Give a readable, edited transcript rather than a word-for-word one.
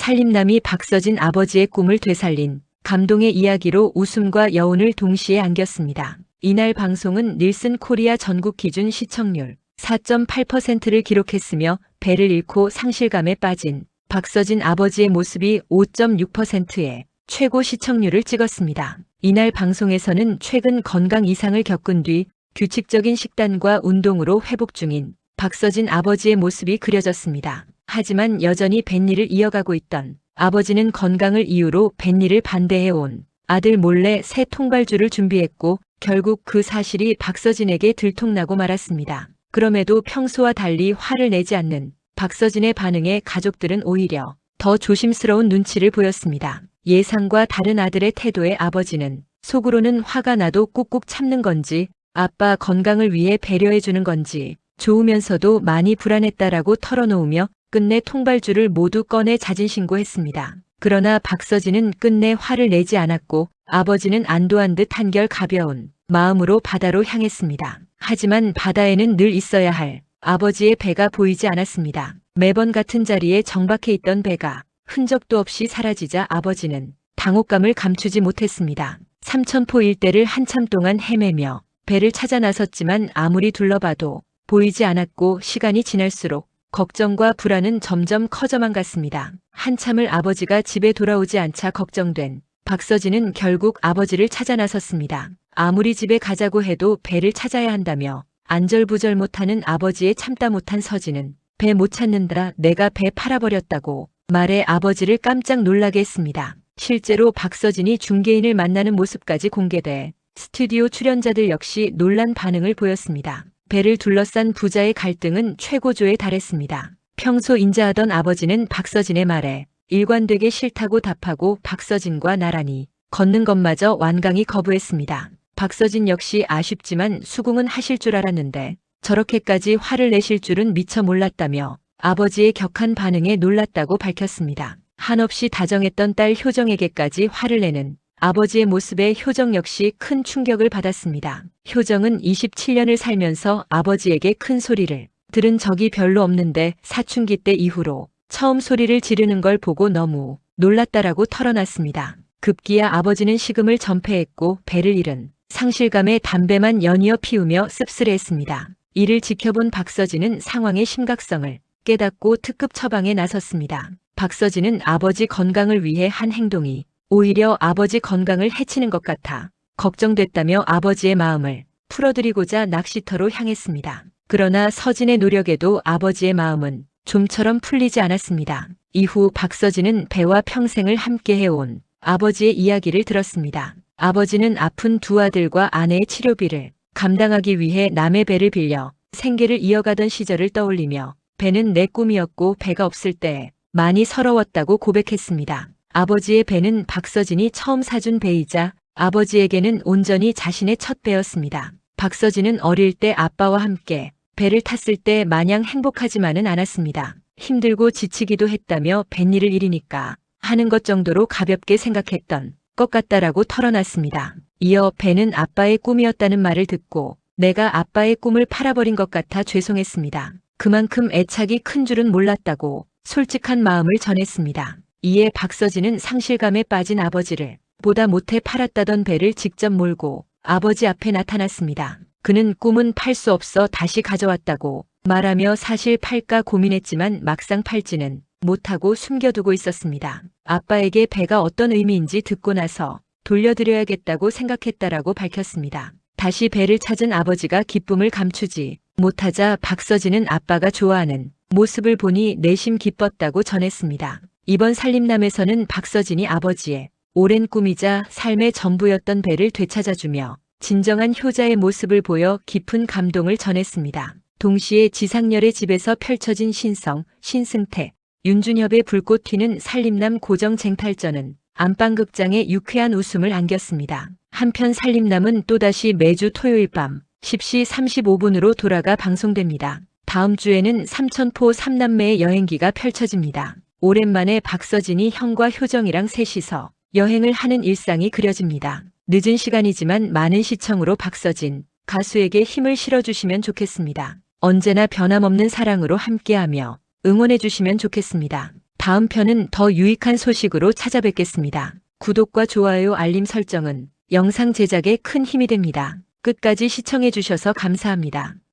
살림남이 박서진 아버지의 꿈을 되살린 감동의 이야기로 웃음과 여운을 동시에 안겼습니다. 이날 방송은 닐슨 코리아 전국 기준 시청률 4.8%를 기록했으며 배를 잃고 상실감에 빠진 박서진 아버지의 모습이 5.6%의 최고 시청률을 찍었습니다. 이날 방송에서는 최근 건강 이상을 겪은 뒤 규칙적인 식단과 운동으로 회복 중인 박서진 아버지의 모습이 그려졌습니다. 하지만 여전히 뱃일을 이어가고 있던 아버지는 건강을 이유로 뱃일을 반대해온 아들 몰래 새 통발주를 준비했고 결국 그 사실이 박서진에게 들통나고 말았습니다. 그럼에도 평소와 달리 화를 내지 않는 박서진의 반응에 가족들은 오히려 더 조심스러운 눈치를 보였습니다. 예상과 다른 아들의 태도에 아버지는 속으로는 화가 나도 꾹꾹 참는 건지 아빠 건강을 위해 배려해주는 건지 좋으면서도 많이 불안했다라고 털어놓으며 끝내 통발주를 모두 꺼내 자진신고했습니다. 그러나 박서진은 끝내 화를 내지 않았고 아버지는 안도한 듯 한결 가벼운 마음으로 바다로 향했습니다. 하지만 바다에는 늘 있어야 할 아버지의 배가 보이지 않았습니다. 매번 같은 자리에 정박해 있던 배가 흔적도 없이 사라지자 아버지는 당혹감을 감추지 못했습니다. 삼천포 일대를 한참 동안 헤매며 배를 찾아 나섰지만 아무리 둘러봐도 보이지 않았고 시간이 지날수록 걱정과 불안은 점점 커져만 갔습니다. 한참을 아버지가 집에 돌아오지 않자 걱정된 박서진은 결국 아버지를 찾아 나섰습니다. 아무리 집에 가자고 해도 배를 찾아야 한다며 안절부절 못하는 아버지의 참다 못한 서진은 배 못 찾는다 내가 배 팔아버렸다고 말해 아버지를 깜짝 놀라게 했습니다. 실제로 박서진이 중개인을 만나는 모습까지 공개돼 스튜디오 출연자들 역시 놀란 반응을 보였습니다. 배를 둘러싼 부자의 갈등은 최고조에 달했습니다. 평소 인자하던 아버지는 박서진의 말에 일관되게 싫다고 답하고 박서진과 나란히 걷는 것마저 완강히 거부했습니다. 박서진 역시 아쉽지만 수긍은 하실 줄 알았는데 저렇게까지 화를 내실 줄은 미처 몰랐다며 아버지의 격한 반응에 놀랐다고 밝혔습니다. 한없이 다정했던 딸 효정에게까지 화를 내는 아버지의 모습에 효정 역시 큰 충격을 받았습니다. 효정은 27년을 살면서 아버지에게 큰 소리를 들은 적이 별로 없는데 사춘기 때 이후로 처음 소리를 지르는 걸 보고 너무 놀랐다라고 털어놨습니다. 급기야 아버지는 식음을 전폐했고 배를 잃은 상실감에 담배만 연이어 피우며 씁쓸해했습니다. 이를 지켜본 박서진은 상황의 심각성을 깨닫고 특급 처방에 나섰습니다. 박서진은 아버지 건강을 위해 한 행동이 오히려 아버지 건강을 해치는 것 같아 걱정됐다며 아버지의 마음을 풀어드리고자 낚시터로 향했습니다. 그러나 서진의 노력에도 아버지의 마음은 좀처럼 풀리지 않았습니다. 이후 박서진은 배와 평생을 함께 해온 아버지의 이야기를 들었습니다. 아버지는 아픈 두 아들과 아내의 치료비를 감당하기 위해 남의 배를 빌려 생계를 이어가던 시절을 떠올리며 배는 내 꿈이었고 배가 없을 때 많이 서러웠다고 고백했습니다. 아버지의 배는 박서진이 처음 사준 배이자 아버지에게는 온전히 자신의 첫 배였습니다. 박서진은 어릴 때 아빠와 함께 배를 탔을 때 마냥 행복하지만은 않았습니다. 힘들고 지치기도 했다며 뱃일을 잃으니까 하는 것 정도로 가볍게 생각했던 것 같다라고 털어놨습니다. 이어 배는 아빠의 꿈이었다는 말을 듣고 내가 아빠의 꿈을 팔아버린 것 같아 죄송했습니다. 그만큼 애착이 큰 줄은 몰랐다고 솔직한 마음을 전했습니다. 이에 박서진은 상실감에 빠진 아버지를 보다 못해 팔았다던 배를 직접 몰고 아버지 앞에 나타났습니다. 그는 꿈은 팔 수 없어 다시 가져왔다고 말하며 사실 팔까 고민했지만 막상 팔지는 못하고 숨겨두고 있었습니다. 아빠에게 배가 어떤 의미인지 듣고 나서 돌려드려야겠다고 생각했다라고 밝혔습니다. 다시 배를 찾은 아버지가 기쁨을 감추지 못하자 박서진은 아빠가 좋아하는 모습을 보니 내심 기뻤다고 전했습니다. 이번 살림남에서는 박서진이 아버지의 오랜 꿈이자 삶의 전부였던 배를 되찾아주며 진정한 효자의 모습을 보여 깊은 감동을 전했습니다. 동시에 지상렬의 집에서 펼쳐진 신성, 신승태, 윤준협의 불꽃 튀는 살림남 고정 쟁탈전은 안방극장에 유쾌한 웃음을 안겼습니다. 한편 살림남은 또다시 매주 토요일 밤 10시 35분으로 돌아가 방송됩니다. 다음 주에는 삼천포 삼남매의 여행기가 펼쳐집니다. 오랜만에 박서진이 형과 효정이랑 셋이서 여행을 하는 일상이 그려집니다. 늦은 시간이지만 많은 시청으로 박서진 가수에게 힘을 실어주시면 좋겠습니다. 언제나 변함없는 사랑으로 함께하며 응원해주시면 좋겠습니다. 다음 편은 더 유익한 소식으로 찾아뵙겠습니다. 구독과 좋아요, 알림 설정은 영상 제작에 큰 힘이 됩니다. 끝까지 시청해 주셔서 감사합니다.